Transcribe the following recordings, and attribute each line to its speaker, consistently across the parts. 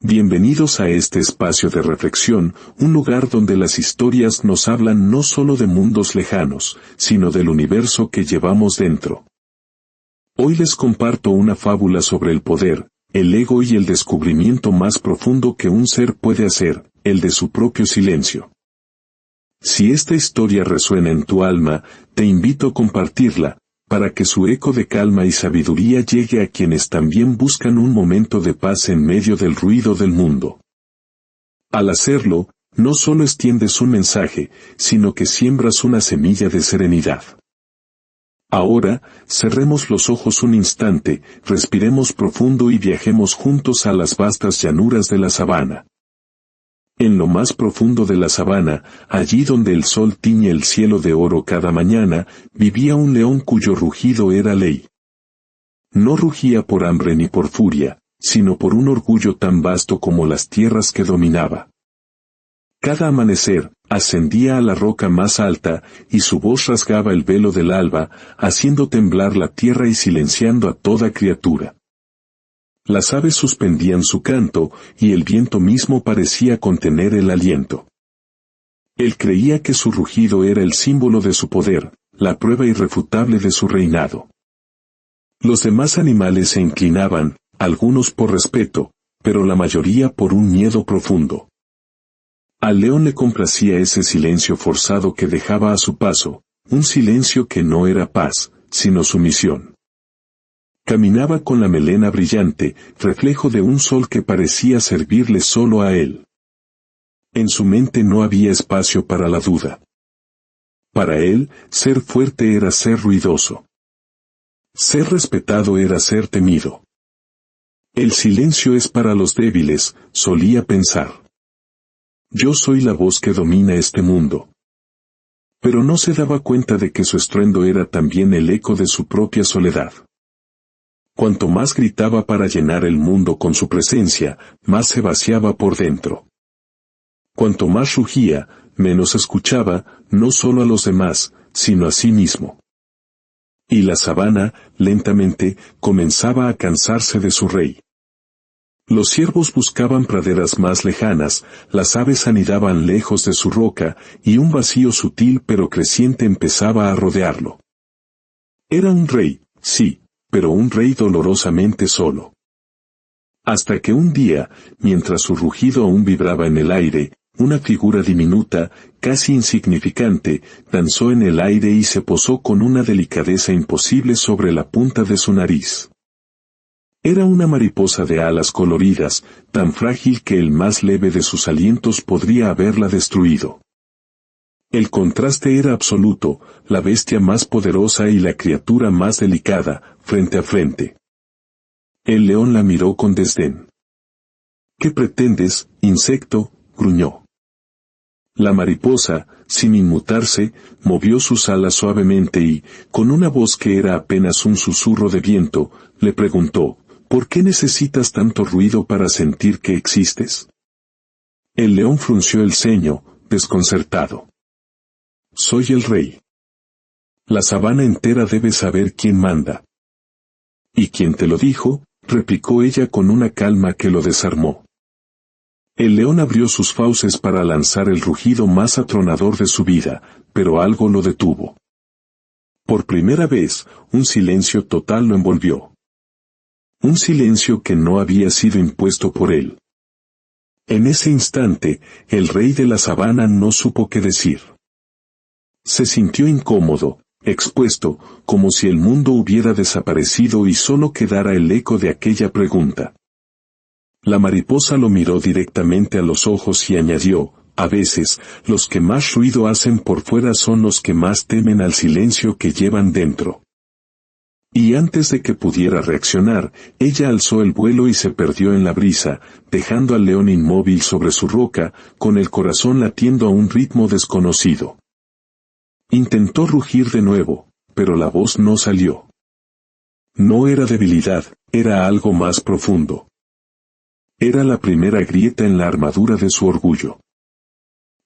Speaker 1: Bienvenidos a este espacio de reflexión, un lugar donde las historias nos hablan no solo de mundos lejanos, sino del universo que llevamos dentro. Hoy les comparto una fábula sobre el poder, el ego y el descubrimiento más profundo que un ser puede hacer, el de su propio silencio. Si esta historia resuena en tu alma, te invito a compartirla, para que su eco de calma y sabiduría llegue a quienes también buscan un momento de paz en medio del ruido del mundo. Al hacerlo, no solo extiendes un mensaje, sino que siembras una semilla de serenidad. Ahora, cerremos los ojos un instante, respiremos profundo y viajemos juntos a las vastas llanuras de la sabana. En lo más profundo de la sabana, allí donde el sol tiñe el cielo de oro cada mañana, vivía un león cuyo rugido era ley. No rugía por hambre ni por furia, sino por un orgullo tan vasto como las tierras que dominaba. Cada amanecer, ascendía a la roca más alta, y su voz rasgaba el velo del alba, haciendo temblar la tierra y silenciando a toda criatura. Las aves suspendían su canto, y el viento mismo parecía contener el aliento. Él creía que su rugido era el símbolo de su poder, la prueba irrefutable de su reinado. Los demás animales se inclinaban, algunos por respeto, pero la mayoría por un miedo profundo. Al león le complacía ese silencio forzado que dejaba a su paso, un silencio que no era paz, sino sumisión. Caminaba con la melena brillante, reflejo de un sol que parecía servirle solo a él. En su mente no había espacio para la duda. Para él, ser fuerte era ser ruidoso. Ser respetado era ser temido. El silencio es para los débiles, solía pensar. Yo soy la voz que domina este mundo. Pero no se daba cuenta de que su estruendo era también el eco de su propia soledad. Cuanto más gritaba para llenar el mundo con su presencia, más se vaciaba por dentro. Cuanto más rugía, menos escuchaba, no solo a los demás, sino a sí mismo. Y la sabana, lentamente, comenzaba a cansarse de su rey. Los ciervos buscaban praderas más lejanas, las aves anidaban lejos de su roca, y un vacío sutil pero creciente empezaba a rodearlo. Era un rey, sí, pero un rey dolorosamente solo. Hasta que un día, mientras su rugido aún vibraba en el aire, una figura diminuta, casi insignificante, danzó en el aire y se posó con una delicadeza imposible sobre la punta de su nariz. Era una mariposa de alas coloridas, tan frágil que el más leve de sus alientos podría haberla destruido. El contraste era absoluto, la bestia más poderosa y la criatura más delicada, frente a frente. El león la miró con desdén. ¿Qué pretendes, insecto?, gruñó. La mariposa, sin inmutarse, movió sus alas suavemente y, con una voz que era apenas un susurro de viento, le preguntó, ¿por qué necesitas tanto ruido para sentir que existes? El león frunció el ceño, desconcertado. Soy el rey. La sabana entera debe saber quién manda. ¿Y quién te lo dijo?, replicó ella con una calma que lo desarmó. El león abrió sus fauces para lanzar el rugido más atronador de su vida, pero algo lo detuvo. Por primera vez, un silencio total lo envolvió. Un silencio que no había sido impuesto por él. En ese instante, el rey de la sabana no supo qué decir. Se sintió incómodo, expuesto, como si el mundo hubiera desaparecido y solo quedara el eco de aquella pregunta. La mariposa lo miró directamente a los ojos y añadió, a veces, los que más ruido hacen por fuera son los que más temen al silencio que llevan dentro. Y antes de que pudiera reaccionar, ella alzó el vuelo y se perdió en la brisa, dejando al león inmóvil sobre su roca, con el corazón latiendo a un ritmo desconocido. Intentó rugir de nuevo, pero la voz no salió. No era debilidad, era algo más profundo. Era la primera grieta en la armadura de su orgullo.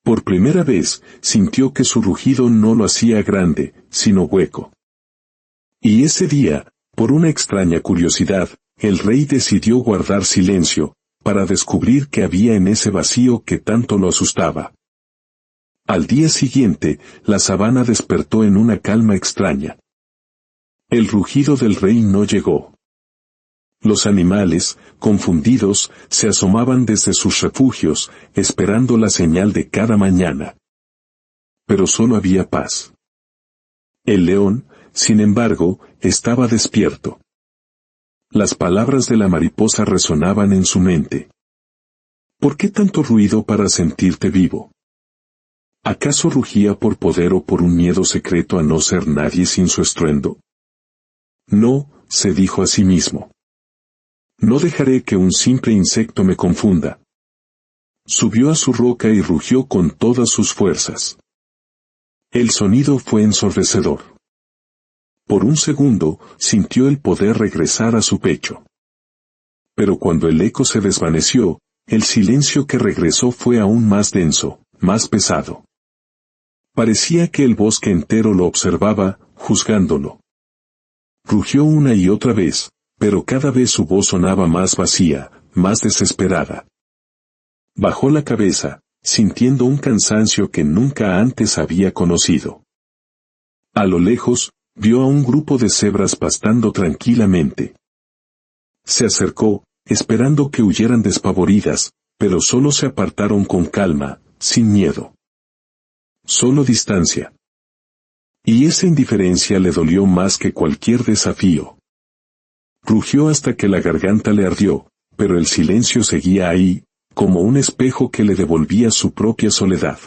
Speaker 1: Por primera vez, sintió que su rugido no lo hacía grande, sino hueco. Y ese día, por una extraña curiosidad, el rey decidió guardar silencio, para descubrir qué había en ese vacío que tanto lo asustaba. Al día siguiente, la sabana despertó en una calma extraña. El rugido del rey no llegó. Los animales, confundidos, se asomaban desde sus refugios, esperando la señal de cada mañana. Pero solo había paz. El león, sin embargo, estaba despierto. Las palabras de la mariposa resonaban en su mente. ¿Por qué tanto ruido para sentirte vivo? ¿Acaso rugía por poder o por un miedo secreto a no ser nadie sin su estruendo? No, se dijo a sí mismo. No dejaré que un simple insecto me confunda. Subió a su roca y rugió con todas sus fuerzas. El sonido fue ensordecedor. Por un segundo, sintió el poder regresar a su pecho. Pero cuando el eco se desvaneció, el silencio que regresó fue aún más denso, más pesado. Parecía que el bosque entero lo observaba, juzgándolo. Rugió una y otra vez, pero cada vez su voz sonaba más vacía, más desesperada. Bajó la cabeza, sintiendo un cansancio que nunca antes había conocido. A lo lejos, vio a un grupo de cebras pastando tranquilamente. Se acercó, esperando que huyeran despavoridas, pero solo se apartaron con calma, sin miedo. Solo distancia. Y esa indiferencia le dolió más que cualquier desafío. Rugió hasta que la garganta le ardió, pero el silencio seguía ahí, como un espejo que le devolvía su propia soledad.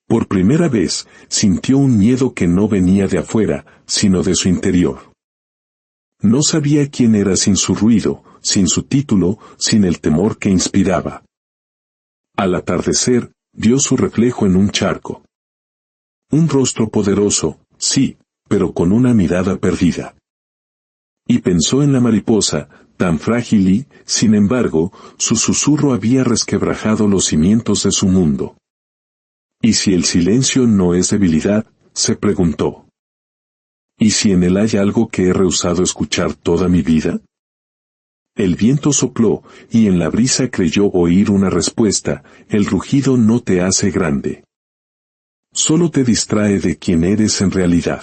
Speaker 1: Por primera vez, sintió un miedo que no venía de afuera, sino de su interior. No sabía quién era sin su ruido, sin su título, sin el temor que inspiraba. Al atardecer, vio su reflejo en un charco. Un rostro poderoso, sí, pero con una mirada perdida. Y pensó en la mariposa, tan frágil y, sin embargo, su susurro había resquebrajado los cimientos de su mundo. ¿Y si el silencio no es debilidad?, se preguntó. ¿Y si en él hay algo que he rehusado escuchar toda mi vida? El viento sopló, y en la brisa creyó oír una respuesta: el rugido no te hace grande. Solo te distrae de quién eres en realidad.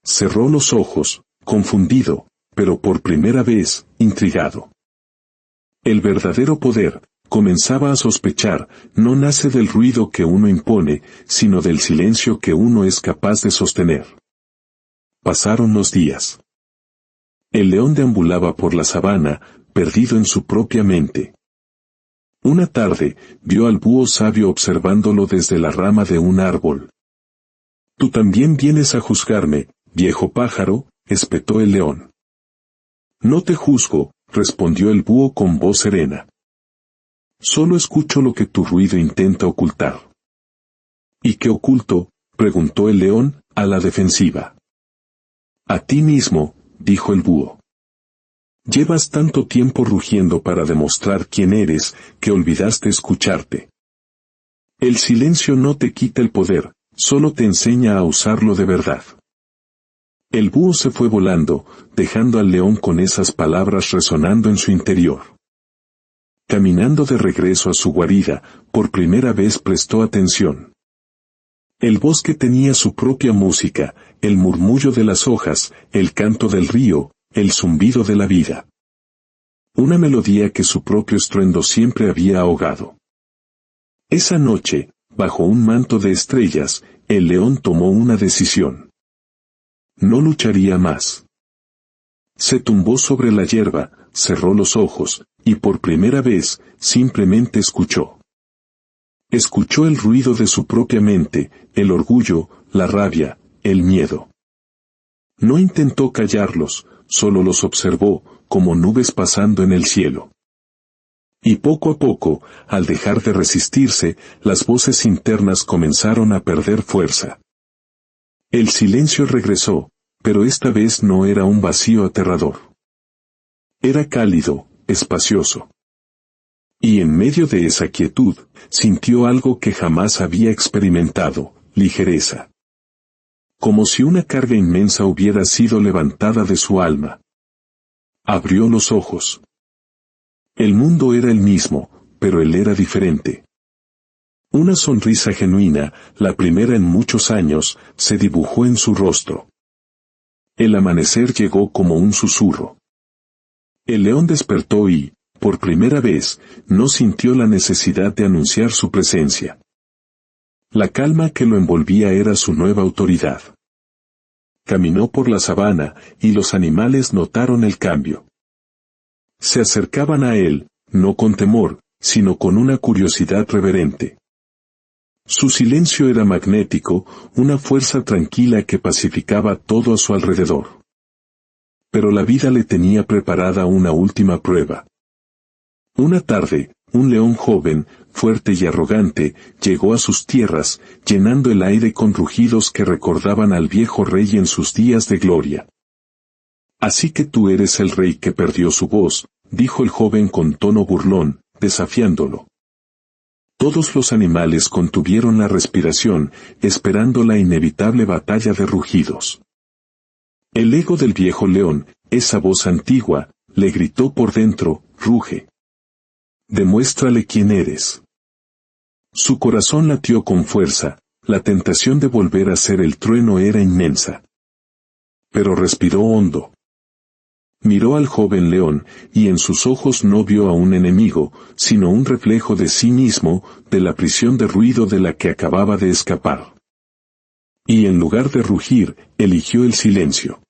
Speaker 1: Cerró los ojos, confundido, pero por primera vez, intrigado. El verdadero poder, comenzaba a sospechar, no nace del ruido que uno impone, sino del silencio que uno es capaz de sostener. Pasaron los días. El león deambulaba por la sabana, perdido en su propia mente. Una tarde, vio al búho sabio observándolo desde la rama de un árbol. «Tú también vienes a juzgarme, viejo pájaro», espetó el león. «No te juzgo», respondió el búho con voz serena. «Solo escucho lo que tu ruido intenta ocultar». «¿Y qué oculto?», preguntó el león, a la defensiva. «A ti mismo», dijo el búho. «Llevas tanto tiempo rugiendo para demostrar quién eres, que olvidaste escucharte. El silencio no te quita el poder, solo te enseña a usarlo de verdad». El búho se fue volando, dejando al león con esas palabras resonando en su interior. Caminando de regreso a su guarida, por primera vez prestó atención. El bosque tenía su propia música, el murmullo de las hojas, el canto del río, el zumbido de la vida. Una melodía que su propio estruendo siempre había ahogado. Esa noche, bajo un manto de estrellas, el león tomó una decisión. No lucharía más. Se tumbó sobre la hierba, cerró los ojos, y por primera vez, simplemente escuchó. Escuchó el ruido de su propia mente, el orgullo, la rabia, el miedo. No intentó callarlos, solo los observó, como nubes pasando en el cielo. Y poco a poco, al dejar de resistirse, las voces internas comenzaron a perder fuerza. El silencio regresó, pero esta vez no era un vacío aterrador. Era cálido, espacioso. Y en medio de esa quietud, sintió algo que jamás había experimentado: ligereza. Como si una carga inmensa hubiera sido levantada de su alma. Abrió los ojos. El mundo era el mismo, pero él era diferente. Una sonrisa genuina, la primera en muchos años, se dibujó en su rostro. El amanecer llegó como un susurro. El león despertó y, por primera vez, no sintió la necesidad de anunciar su presencia. La calma que lo envolvía era su nueva autoridad. Caminó por la sabana, y los animales notaron el cambio. Se acercaban a él, no con temor, sino con una curiosidad reverente. Su silencio era magnético, una fuerza tranquila que pacificaba todo a su alrededor. Pero la vida le tenía preparada una última prueba. Una tarde, un león joven, fuerte y arrogante, llegó a sus tierras, llenando el aire con rugidos que recordaban al viejo rey en sus días de gloria. «Así que tú eres el rey que perdió su voz», dijo el joven con tono burlón, desafiándolo. Todos los animales contuvieron la respiración, esperando la inevitable batalla de rugidos. El ego del viejo león, esa voz antigua, le gritó por dentro: «Ruge. Demuéstrale quién eres». Su corazón latió con fuerza, la tentación de volver a ser el trueno era inmensa. Pero respiró hondo. Miró al joven león, y en sus ojos no vio a un enemigo, sino un reflejo de sí mismo, de la prisión de ruido de la que acababa de escapar. Y en lugar de rugir, eligió el silencio.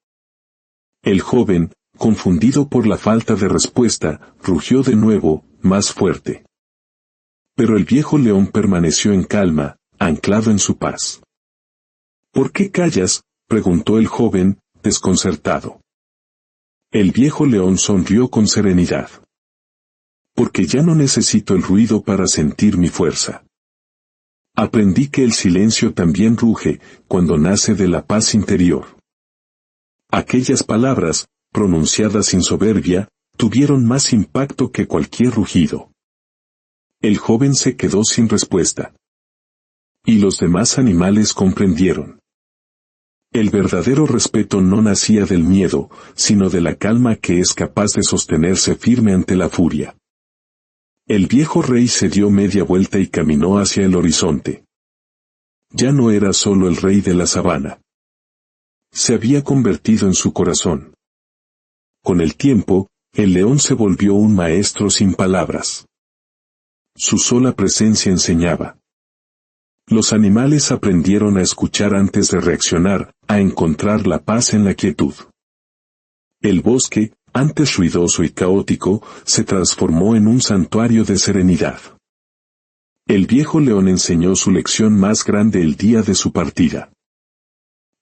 Speaker 1: El joven, confundido por la falta de respuesta, rugió de nuevo, más fuerte. Pero el viejo león permaneció en calma, anclado en su paz. «¿Por qué callas?», preguntó el joven, desconcertado. El viejo león sonrió con serenidad. «Porque ya no necesito el ruido para sentir mi fuerza. Aprendí que el silencio también ruge, cuando nace de la paz interior». Aquellas palabras, pronunciadas sin soberbia, tuvieron más impacto que cualquier rugido. El joven se quedó sin respuesta. Y los demás animales comprendieron. El verdadero respeto no nacía del miedo, sino de la calma que es capaz de sostenerse firme ante la furia. El viejo rey se dio media vuelta y caminó hacia el horizonte. Ya no era solo el rey de la sabana. Se había convertido en su corazón. Con el tiempo, el león se volvió un maestro sin palabras. Su sola presencia enseñaba. Los animales aprendieron a escuchar antes de reaccionar, a encontrar la paz en la quietud. El bosque, antes ruidoso y caótico, se transformó en un santuario de serenidad. El viejo león enseñó su lección más grande el día de su partida.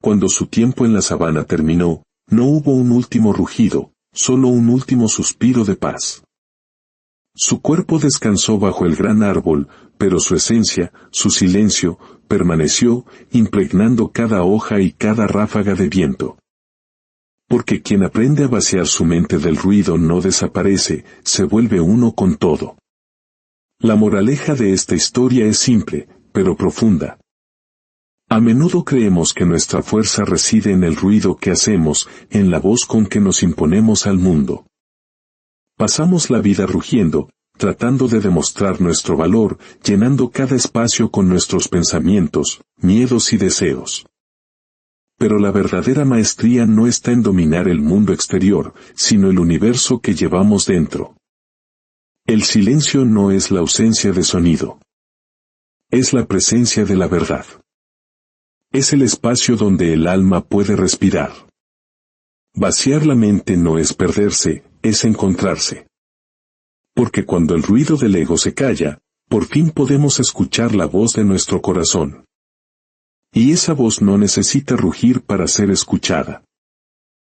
Speaker 1: Cuando su tiempo en la sabana terminó, no hubo un último rugido, solo un último suspiro de paz. Su cuerpo descansó bajo el gran árbol, pero su esencia, su silencio, permaneció, impregnando cada hoja y cada ráfaga de viento. Porque quien aprende a vaciar su mente del ruido no desaparece, se vuelve uno con todo. La moraleja de esta historia es simple, pero profunda. A menudo creemos que nuestra fuerza reside en el ruido que hacemos, en la voz con que nos imponemos al mundo. Pasamos la vida rugiendo, tratando de demostrar nuestro valor, llenando cada espacio con nuestros pensamientos, miedos y deseos. Pero la verdadera maestría no está en dominar el mundo exterior, sino el universo que llevamos dentro. El silencio no es la ausencia de sonido. Es la presencia de la verdad. Es el espacio donde el alma puede respirar. Vaciar la mente no es perderse, es encontrarse. Porque cuando el ruido del ego se calla, por fin podemos escuchar la voz de nuestro corazón. Y esa voz no necesita rugir para ser escuchada.